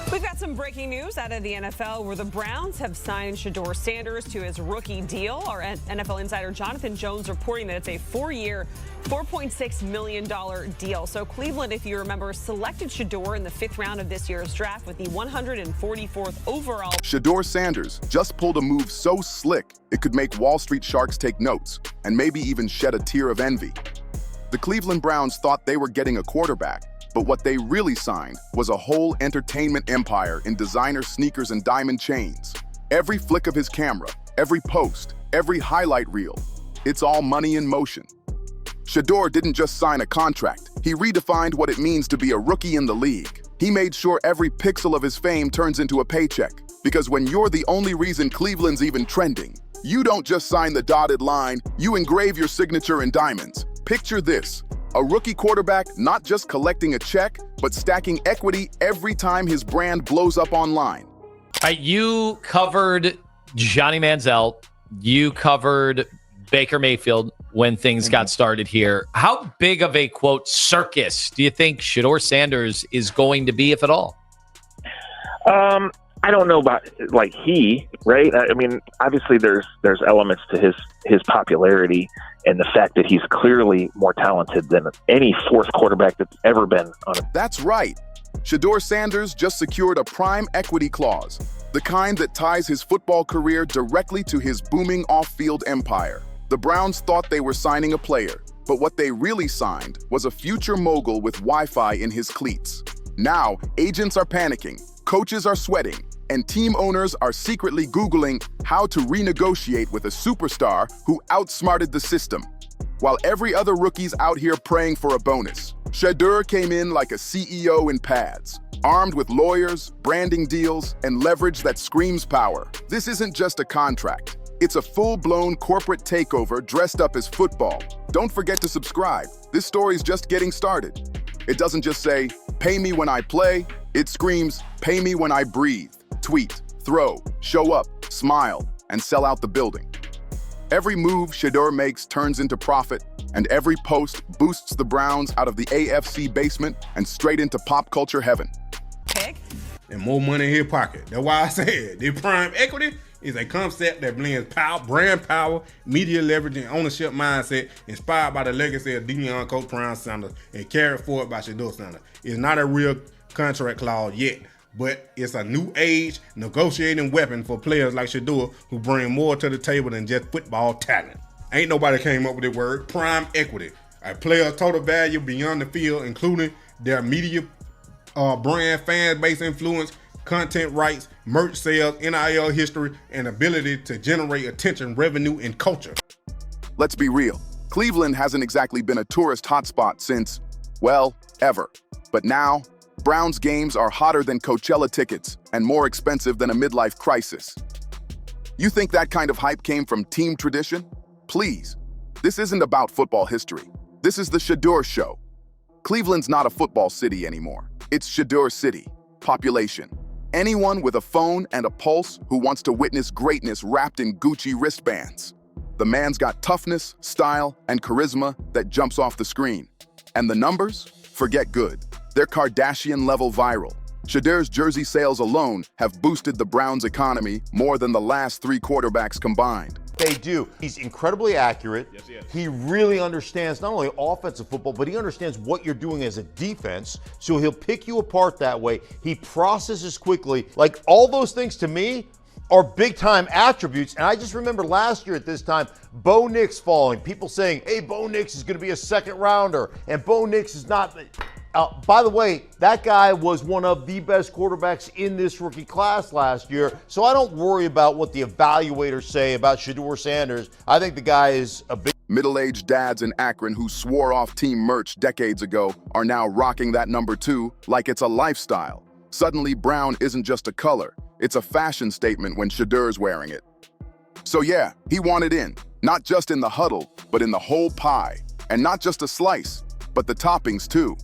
We've got some breaking news out of the N.F.L. where the Browns have signed Shedeur Sanders to his rookie deal. Our N.F.L. insider Jonathan Jones reporting that it's a 4-year, $4.6 million deal. So Cleveland, if you remember, selected Shedeur in the 5th round of this year's draft with the 144th overall. Shedeur Sanders just pulled a move so slick it could make Wall Street sharks take notes and maybe even shed a tear of envy. The Cleveland Browns thought they were getting a quarterback, but what they really signed was a whole entertainment empire in designer sneakers and diamond chains. Every flick of his camera, every post, every highlight reel, it's all money in motion. Shedeur didn't just sign a contract, he redefined what it means to be a rookie in the league. He made sure every pixel of his fame turns into a paycheck, because when you're the only reason Cleveland's even trending, you don't just sign the dotted line, you engrave your signature in diamonds. Picture this. A rookie quarterback not just collecting a check, but stacking equity every time his brand blows up online. You covered Johnny Manziel. You covered Baker Mayfield when things got started here. How big of a, quote, circus do you think Shedeur Sanders is going to be, if at all? I don't know about right? I mean, obviously there's elements to his popularity and the fact that he's clearly more talented than any fourth quarterback that's ever been on a. That's right. Shedeur Sanders just secured a prime equity clause, the kind that ties his football career directly to his booming off-field empire. The Browns thought they were signing a player, but what they really signed was a future mogul with Wi-Fi in his cleats. Now, agents are panicking, coaches are sweating, and team owners are secretly Googling how to renegotiate with a superstar who outsmarted the system. While every other rookie's out here praying for a bonus, Shedeur came in like a CEO in pads, armed with lawyers, branding deals, and leverage that screams power. This isn't just a contract. It's a full-blown corporate takeover dressed up as football. Don't forget to subscribe. This story's just getting started. It doesn't just say, pay me when I play. It screams, pay me when I breathe. Tweet, throw, show up, smile, and sell out the building. Every move Shedeur makes turns into profit, and every post boosts the Browns out of the AFC basement and straight into pop culture heaven. And more money in his pocket. That's why I said the prime equity is a concept that blends power, brand power, media leverage, and ownership mindset inspired by the legacy of Deion Coach Deion Sanders and carried forward by Shedeur Sanders. It's not a real contract clause yet, but it's a new age negotiating weapon for players like Shedeur who bring more to the table than just football talent. Ain't nobody came up with the word prime equity. A player's total value beyond the field, including their media, brand, fan base influence, content rights, merch sales, NIL history, and ability to generate attention, revenue, and culture. Let's be real. Cleveland hasn't exactly been a tourist hotspot since, well, ever. But now, Browns games are hotter than Coachella tickets and more expensive than a midlife crisis. You think that kind of hype came from team tradition? Please, this isn't about football history. This is the Shedeur Show. Cleveland's not a football city anymore. It's Shedeur City. Population. Anyone with a phone and a pulse who wants to witness greatness wrapped in Gucci wristbands. The man's got toughness, style, and charisma that jumps off the screen. And the numbers? Forget good. They're Kardashian-level viral. Shedeur's jersey sales alone have boosted the Browns' economy more than the last 3 quarterbacks combined. They do. He's incredibly accurate. Yes, he is. He really understands not only offensive football, but he understands what you're doing as a defense. So he'll pick you apart that way. He processes quickly. Like, all those things to me are big-time attributes. And I just remember last year at this time, Bo Nix falling. People saying, hey, Bo Nix is going to be a second-rounder. And Bo Nix is not. By the way, that guy was one of the best quarterbacks in this rookie class last year. So I don't worry about what the evaluators say about Shedeur Sanders. I think the guy is a big. Middle-aged dads in Akron who swore off team merch decades ago are now rocking that number 2 like it's a lifestyle. Suddenly, brown isn't just a color. It's a fashion statement when Shedeur's wearing it. So yeah, he wanted in, not just in the huddle, but in the whole pie. And not just a slice, but the toppings too.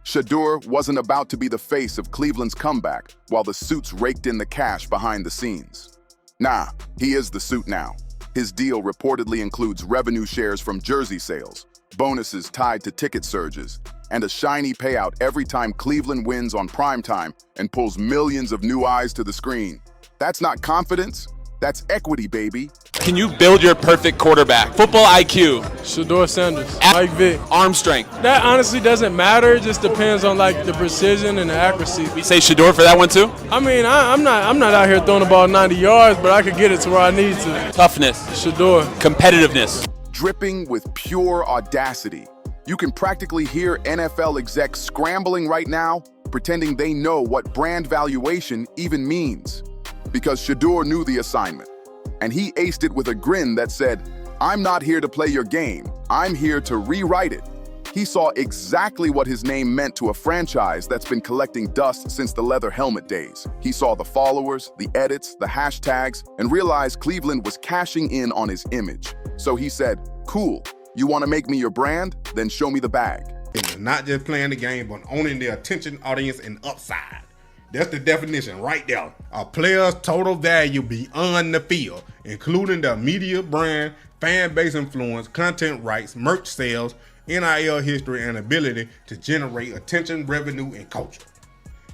Shedeur wasn't about to be the face of Cleveland's comeback while the suits raked in the cash behind the scenes. Nah, he is the suit now. His deal reportedly includes revenue shares from jersey sales, bonuses tied to ticket surges, and a shiny payout every time Cleveland wins on primetime and pulls millions of new eyes to the screen. That's not confidence, that's equity, baby. Can you build your perfect quarterback? Football IQ. Shedeur Sanders, Mike Vick. Arm strength. That honestly doesn't matter. It just depends on like the precision and the accuracy. We say Shedeur for that one too? I mean, I'm not out here throwing the ball 90 yards, but I could get it to where I need to. Toughness. Shedeur. Competitiveness. Dripping with pure audacity. You can practically hear NFL execs scrambling right now, pretending they know what brand valuation even means. Because Shedeur knew the assignment, and he aced it with a grin that said, "I'm not here to play your game, I'm here to rewrite it." He saw exactly what his name meant to a franchise that's been collecting dust since the leather helmet days. He saw the followers, the edits, the hashtags, and realized Cleveland was cashing in on his image. So he said, "Cool, you want to make me your brand? Then show me the bag." It's not just playing the game, but owning the attention, audience, and upside. That's the definition right there. A player's total value beyond the field, including the media brand, fan base influence, content rights, merch sales, NIL history, and ability to generate attention, revenue, and culture.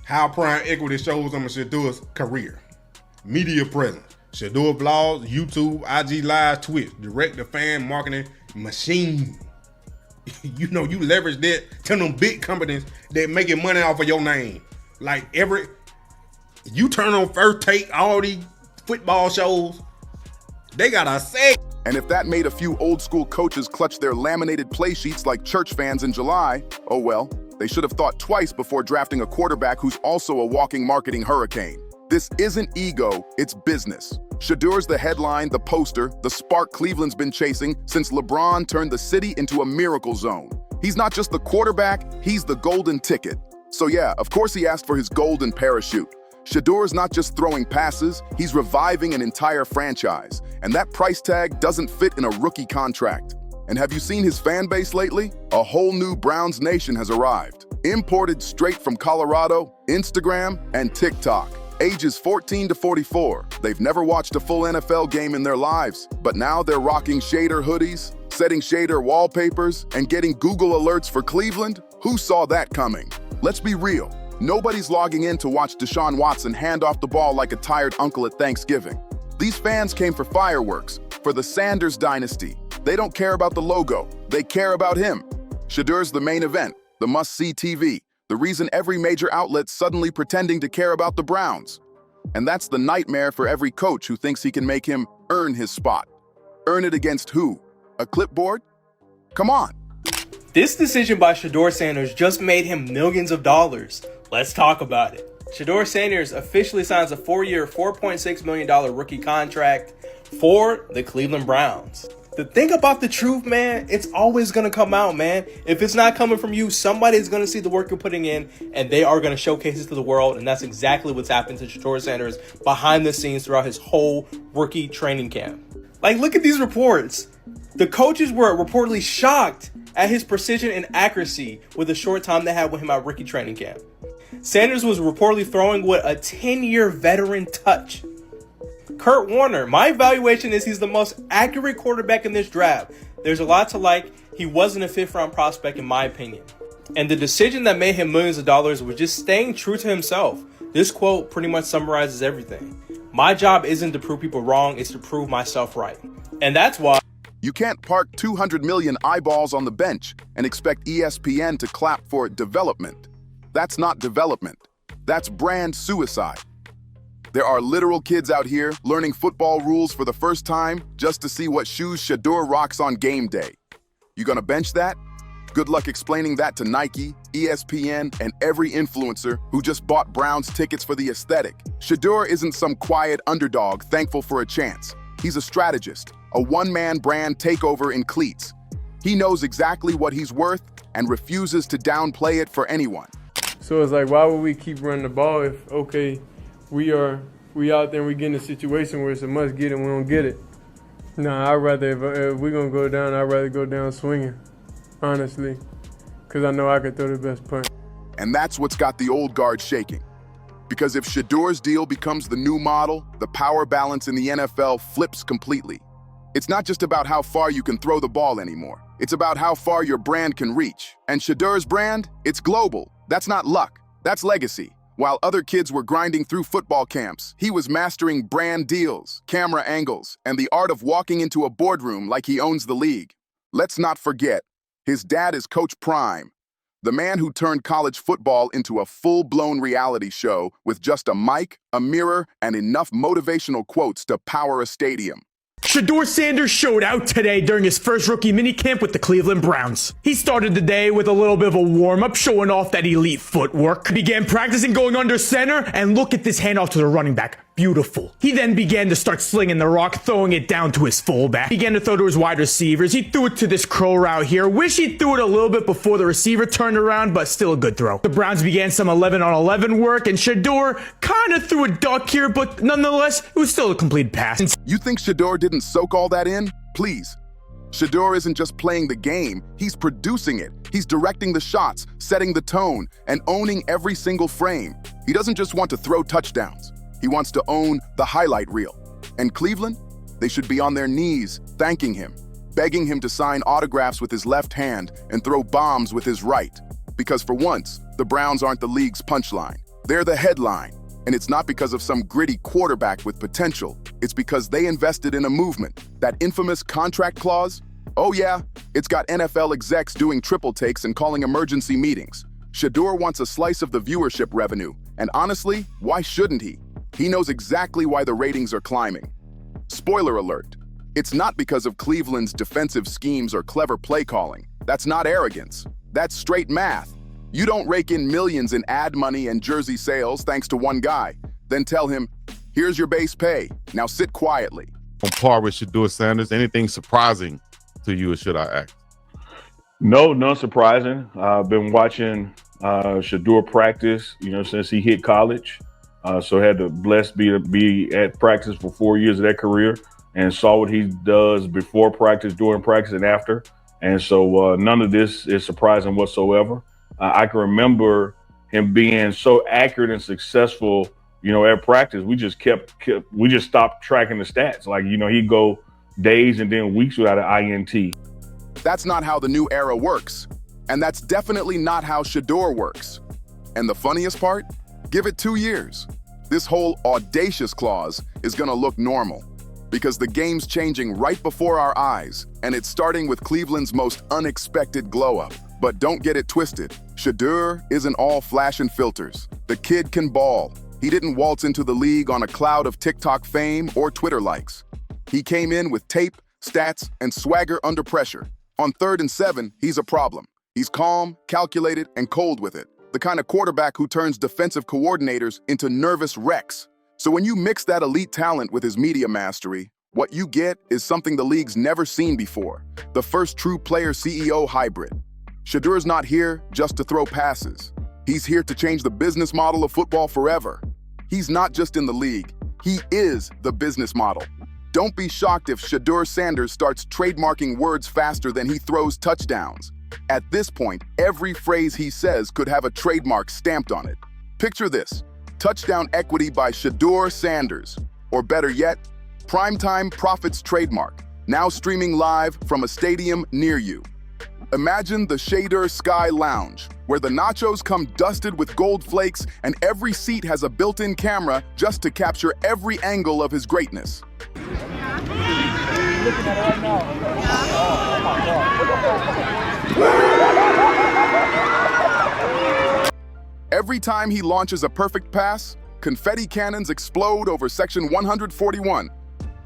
How prime equity shows on Shedeur's career. Media presence. Shedeur blogs, YouTube, IG Live, Twitch. Direct-to-fan marketing machine. You know, you leverage that to them big companies that making money off of your name. Like you turn on First Take, all these football shows, they got a say. And if that made a few old school coaches clutch their laminated play sheets like church fans in July, oh well, they should have thought twice before drafting a quarterback who's also a walking marketing hurricane. This isn't ego, it's business. Shedeur's the headline, the poster, the spark Cleveland's been chasing since LeBron turned the city into a miracle zone. He's not just the quarterback, he's the golden ticket. So yeah, of course he asked for his golden parachute. Shedeur's not just throwing passes, he's reviving an entire franchise. And that price tag doesn't fit in a rookie contract. And have you seen his fan base lately? A whole new Browns nation has arrived. Imported straight from Colorado, Instagram, and TikTok. Ages 14 to 44. They've never watched a full NFL game in their lives, but now they're rocking Shedeur hoodies, setting Shedeur wallpapers, and getting Google alerts for Cleveland? Who saw that coming? Let's be real. Nobody's logging in to watch Deshaun Watson hand off the ball like a tired uncle at Thanksgiving. These fans came for fireworks, for the Sanders dynasty. They don't care about the logo, they care about him. Shedeur's the main event, the must-see TV, the reason every major outlet's suddenly pretending to care about the Browns. And that's the nightmare for every coach who thinks he can make him earn his spot. Earn it against who? A clipboard? Come on. This decision by Shedeur Sanders just made him millions of dollars. Let's talk about it. Shedeur Sanders officially signs a 4-year, $4.6 million rookie contract for the Cleveland Browns. The thing about the truth, man, it's always going to come out, man. If it's not coming from you, somebody's going to see the work you're putting in, and they are going to showcase it to the world, and that's exactly what's happened to Shedeur Sanders behind the scenes throughout his whole rookie training camp. Like, look at these reports. The coaches were reportedly shocked at his precision and accuracy with the short time they had with him at rookie training camp. Sanders was reportedly throwing with a 10-year veteran touch. Kurt Warner, my evaluation is he's the most accurate quarterback in this draft. There's a lot to like. He wasn't a fifth-round prospect in my opinion. And the decision that made him millions of dollars was just staying true to himself. This quote pretty much summarizes everything. My job isn't to prove people wrong, it's to prove myself right. And that's why you can't park 200 million eyeballs on the bench and expect ESPN to clap for development. That's not development. That's brand suicide. There are literal kids out here learning football rules for the first time just to see what shoes Shedeur rocks on game day. You gonna bench that? Good luck explaining that to Nike, ESPN, and every influencer who just bought Browns tickets for the aesthetic. Shedeur isn't some quiet underdog thankful for a chance. He's a strategist, a one-man brand takeover in cleats. He knows exactly what he's worth and refuses to downplay it for anyone. So it's like, why would we keep running the ball if, okay, we out there and we get in a situation where it's a must get it, we don't get it. Nah, I'd rather, if we're going to go down, I'd rather go down swinging, honestly, because I know I could throw the best punch. And that's what's got the old guard shaking. Because if Shedeur's deal becomes the new model, the power balance in the NFL flips completely. It's not just about how far you can throw the ball anymore. It's about how far your brand can reach. And Shedeur's brand, it's global. That's not luck, that's legacy. While other kids were grinding through football camps, he was mastering brand deals, camera angles, and the art of walking into a boardroom like he owns the league. Let's not forget, his dad is Coach Prime, the man who turned college football into a full-blown reality show with just a mic, a mirror, and enough motivational quotes to power a stadium. Shedeur Sanders showed out today during his first rookie minicamp with the Cleveland Browns. He started the day with a little bit of a warm-up, showing off that elite footwork. Began practicing going under center, and look at this handoff to the running back. Beautiful. He then began to start slinging the rock, throwing it down to his fullback. Began to throw to his wide receivers. He threw it to this curl route here. Wish he threw it a little bit before the receiver turned around, but still a good throw. The Browns began some 11-on-11 work, and Shedeur kind of threw a duck here, but nonetheless, it was still a complete pass. You think Shedeur didn't soak all that in? Please. Shedeur isn't just playing the game, he's producing it. He's directing the shots, setting the tone, and owning every single frame. He doesn't just want to throw touchdowns. He wants to own the highlight reel. And Cleveland? They should be on their knees, thanking him, begging him to sign autographs with his left hand and throw bombs with his right. Because for once, the Browns aren't the league's punchline. They're the headline. And it's not because of some gritty quarterback with potential. It's because they invested in a movement. That infamous contract clause? Oh yeah, it's got N.F.L. execs doing triple takes and calling emergency meetings. Shedeur wants a slice of the viewership revenue. And honestly, why shouldn't he? He knows exactly why the ratings are climbing. Spoiler alert, it's not because of Cleveland's defensive schemes or clever play calling. That's not arrogance. That's straight math. You don't rake in millions in ad money and jersey sales thanks to one guy, then tell him, here's your base pay, now sit quietly. On par with Shedeur Sanders, anything surprising to you, or should I ask? No, none surprising. I've been watching Shedeur practice, since he hit college. So had the blessed be at practice for 4 years of that career and saw what he does before practice, during practice, and after. And so none of this is surprising whatsoever. I can remember him being so accurate and successful, at practice. We just we just stopped tracking the stats. Like, he'd go days and then weeks without an INT. That's not how the new era works. And that's definitely not how Shedeur works. And the funniest part? Give it 2 years. This whole audacious clause is gonna look normal because the game's changing right before our eyes, and it's starting with Cleveland's most unexpected glow-up. But don't get it twisted. Shedeur isn't all flash and filters. The kid can ball. He didn't waltz into the league on a cloud of TikTok fame or Twitter likes. He came in with tape, stats, and swagger under pressure. On 3rd and 7, he's a problem. He's calm, calculated, and cold with it. The kind of quarterback who turns defensive coordinators into nervous wrecks. So when you mix that elite talent with his media mastery, what you get is something the league's never seen before. The first true player-CEO hybrid. Shedeur's not here just to throw passes. He's here to change the business model of football forever. He's not just in the league, he is the business model. Don't be shocked if Shedeur Sanders starts trademarking words faster than he throws touchdowns. At this point, every phrase he says could have a trademark stamped on it. Picture this, touchdown equity by Shedeur Sanders, or better yet, Primetime Profits trademark, now streaming live from a stadium near you. Imagine the Shedeur Sky Lounge, where the nachos come dusted with gold flakes and every seat has a built-in camera just to capture every angle of his greatness. Every time he launches a perfect pass, confetti cannons explode over section 141.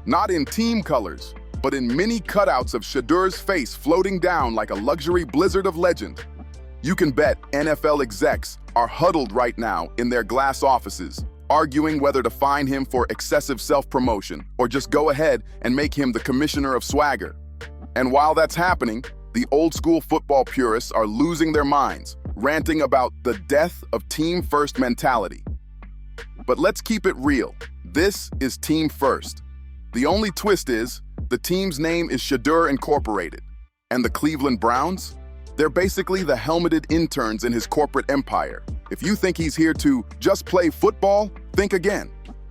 Not in team colors, but in mini cutouts of Shedeur's face floating down like a luxury blizzard of legend. You can bet N.F.L. execs are huddled right now in their glass offices, arguing whether to fine him for excessive self-promotion or just go ahead and make him the commissioner of swagger. And while that's happening, the old-school football purists are losing their minds, ranting about the death of team-first mentality. But let's keep it real. This is Team First. The only twist is, the team's name is Shedeur Incorporated. And the Cleveland Browns? They're basically the helmeted interns in his corporate empire. If you think he's here to just play football, think again.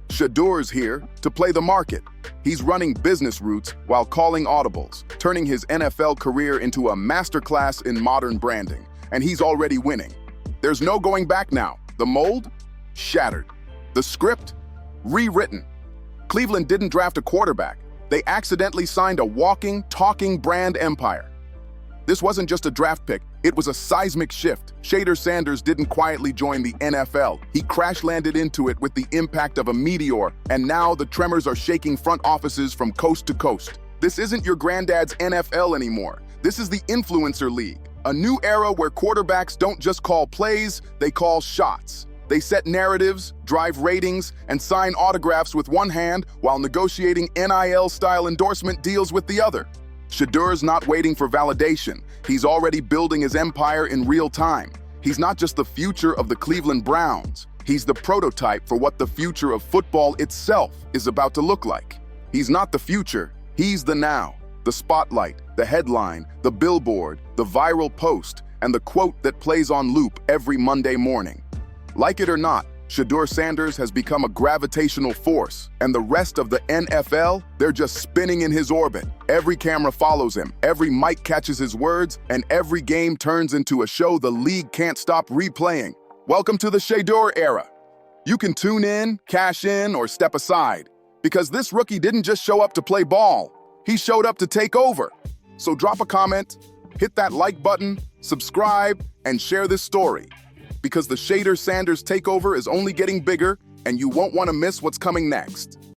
Shedeur's here to play the market. He's running business routes while calling audibles, turning his NFL career into a masterclass in modern branding, and he's already winning. There's no going back now. The mold? Shattered. The script? Rewritten. Cleveland didn't draft a quarterback. They accidentally signed a walking, talking brand empire. This wasn't just a draft pick, it was a seismic shift. Shedeur Sanders didn't quietly join the NFL. He crash-landed into it with the impact of a meteor, and now the tremors are shaking front offices from coast to coast. This isn't your granddad's NFL anymore. This is the influencer league, a new era where quarterbacks don't just call plays, they call shots. They set narratives, drive ratings, and sign autographs with one hand while negotiating NIL-style endorsement deals with the other. Shedeur's not waiting for validation. He's already building his empire in real time. He's not just the future of the Cleveland Browns. He's the prototype for what the future of football itself is about to look like. He's not the future, he's the now. The spotlight, the headline, the billboard, the viral post, and the quote that plays on loop every Monday morning. Like it or not, Shedeur Sanders has become a gravitational force, and the rest of the N.F.L., they're just spinning in his orbit. Every camera follows him, every mic catches his words, and every game turns into a show the league can't stop replaying. Welcome to the Shedeur era. You can tune in, cash in, or step aside, because this rookie didn't just show up to play ball. He showed up to take over. So drop a comment, hit that like button, subscribe, and share this story. Because the Shedeur Sanders takeover is only getting bigger, and you won't want to miss what's coming next.